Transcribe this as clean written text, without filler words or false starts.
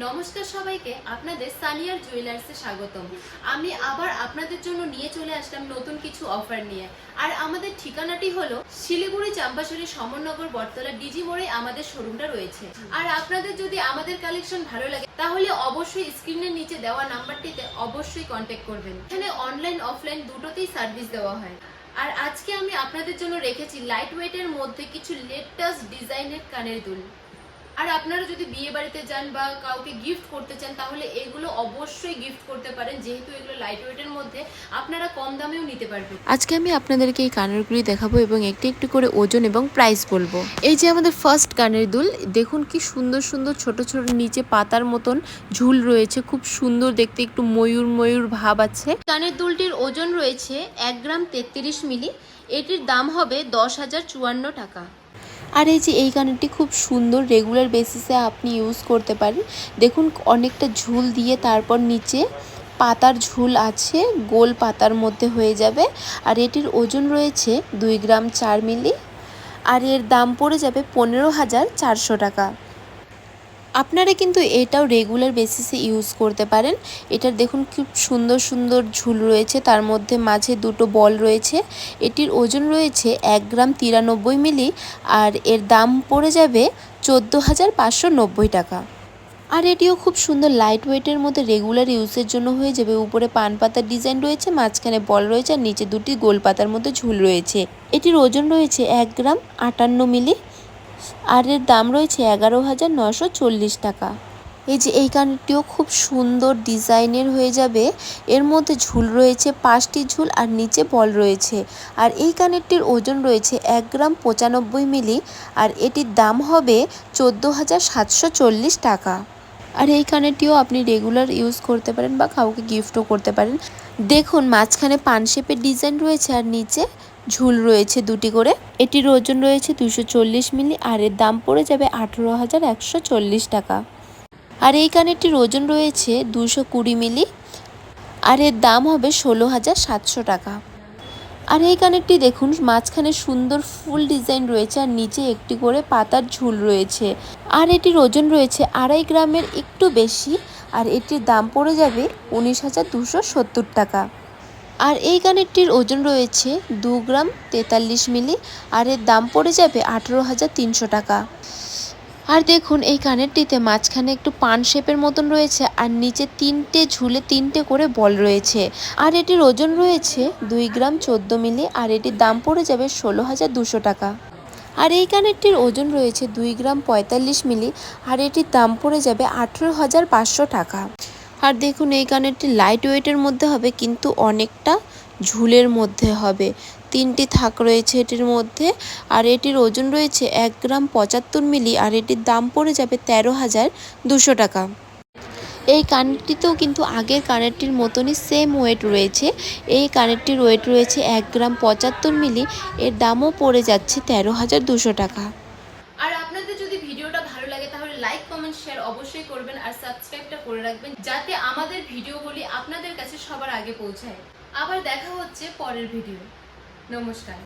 নমস্কার সবাইকে, আপনাদের সানিয়ার জুয়েলার্সে স্বাগতম। আমি আবার আপনাদের জন্য নিয়ে চলে আসলাম নতুন কিছু অফার নিয়ে। আর আমাদের ঠিকানাটি হলো শিলিগুড়ি চাম্পাশাড়ি সমরনগর বটতলা ডিজি মোড়ে আমাদের শোরুমটা রয়েছে। আর আপনাদের যদি আমাদের কালেকশন ভালো লাগে তাহলে অবশ্যই স্ক্রিনের নিচে দেওয়া নাম্বারটিতে অবশ্যই কন্ট্যাক্ট করবেন। এখানে অনলাইন অফলাইন দুটোতেই সার্ভিস দেওয়া হয়। আর আজকে আমি আপনাদের জন্য রেখেছি লাইট ওয়েটের মধ্যে কিছু লেটেস্ট ডিজাইনের কানের দুল। আর আপনারা যদি বিয়ে বাড়িতে যান বা কাউকে গিফট করতে চান তাহলে এগুলো অবশ্যই গিফট করতে পারেন, যেহেতু এগুলো লাইট ওয়েটের মধ্যে আপনারা কম দামেও নিতে পারবেন। আজকে আমি আপনাদেরকে এই কানেরগুলি দেখাবো এবং একটু একটু করে ওজন এবং প্রাইস বলবো। এই যে আমাদের ফার্স্ট কানের দুল, দেখুন কি সুন্দর সুন্দর ছোট ছোট নিচে পাতার মতন ঝুল রয়েছে, খুব সুন্দর দেখতে, একটু ময়ূর ময়ূর ভাব আছে। কানের দুলটির ওজন রয়েছে 1 গ্রাম 33 মিলি। এটির দাম হবে 10,054 টাকা। আর এই যে এই কানেরটি খুব সুন্দর, রেগুলার বেসিসে আপনি ইউজ করতে পারেন। দেখুন অনেকটা ঝুল দিয়ে তারপর নিচে পাতার ঝুল আছে, গোল পাতার মধ্যে হয়ে যাবে। আর এটির ওজন রয়েছে 2 গ্রাম 4 মিলি। আর এর দাম পড়ে যাবে 15,400 টাকা। আপনারা কিন্তু এটাও রেগুলার বেসিসে ইউজ করতে পারেন। এটার দেখুন খুব সুন্দর সুন্দর ঝুল রয়েছে, তার মধ্যে মাঝে দুটো বল রয়েছে। এটির ওজন রয়েছে 1 গ্রাম 93 মিলি। আর এর দাম পড়ে যাবে 14,590 টাকা। আর এটিও খুব সুন্দর লাইট ওয়েটের মধ্যে রেগুলার ইউজের জন্য হয়ে যাবে। উপরে পান পাতার ডিজাইন রয়েছে, মাঝখানে বল রয়েছে আর নিচে দুটি গোল পাতার মধ্যে ঝুল রয়েছে। এটির ওজন রয়েছে 1 গ্রাম 58 মিলি। আর এর দাম রয়েছে 11,940 টাকা। এই যে এই কানেরটিও খুব সুন্দর ডিজাইনের হয়ে যাবে। এর মধ্যে ঝুল রয়েছে 5টি ঝুল আর নিচে বল রয়েছে। আর এই কানেরটির ওজন রয়েছে 1 গ্রাম 95 মিলি। আর এটির দাম হবে 14,740 টাকা। আর এই কানেরটিও আপনি রেগুলার ইউজ করতে পারেন বা কাউকে গিফটও করতে পারেন। দেখুন মাঝখানে পান শেপের ডিজাইন রয়েছে আর নিচে ঝুল রয়েছে দুটি করে। এটির ওজন রয়েছে 240 মিলি। আর এর দাম পড়ে যাবে 18,140 টাকা। আর এই কানেরটির ওজন রয়েছে 220 মিলি। আর এর দাম হবে 16,700 টাকা। আর এই কানেরটি দেখুন মাঝখানে সুন্দর ফুল ডিজাইন রয়েছে আর নিচে একটি করে পাতার ঝুল রয়েছে। আর এটির ওজন রয়েছে 2.5 গ্রামের একটু বেশি। আর এটির দাম পড়ে যাবে 19,270 টাকা। আর এই কানেরটির ওজন রয়েছে 2 গ্রাম 43 মিলি। আর এর দাম পড়ে যাবে 18,300 টাকা। আর দেখুন এই কানেরটিতে মাঝখানে একটু পান শেপের মতন রয়েছে আর নিচে 3টে ঝুলে 3টে করে বল রয়েছে। আর এটির ওজন রয়েছে 2 গ্রাম 14 মিলি। আর এটির দাম পড়ে যাবে 16,200 টাকা। আর এই কানেরটির ওজন রয়েছে 2 গ্রাম 45 মিলি। আর এটির দাম পড়ে যাবে 18,500 টাকা। আর দেখুন এই কানেরটি লাইট ওয়েটের মধ্যে হবে, কিন্তু অনেকটা ঝুলের মধ্যে হবে। 3টি থাক রয়েছে এটির মধ্যে। আর এটির ওজন রয়েছে 1 গ্রাম 75 মিলি। আর এটির দাম পড়ে যাবে 13,200 টাকা। এই কানেরটিতেও কিন্তু আগের কানেরটির মতনই সেম ওয়েট রয়েছে। এই কানেরটির ওয়েট রয়েছে 1 গ্রাম 75 মিলি। এর দামও পড়ে যাচ্ছে 13,200 টাকা। আর আপনাদের যদি ভিডিওটা ভালো লাগে তাহলে লাইক কমেন্ট শেয়ার অবশ্যই করবেন আর সাবস্ক্রাইবটা করে রাখবেন, যাতে আমাদের ভিডিওগুলি আপনাদের কাছে সবার আগে পৌঁছায়। আবার দেখা হচ্ছে পরের ভিডিও। নমস্কার।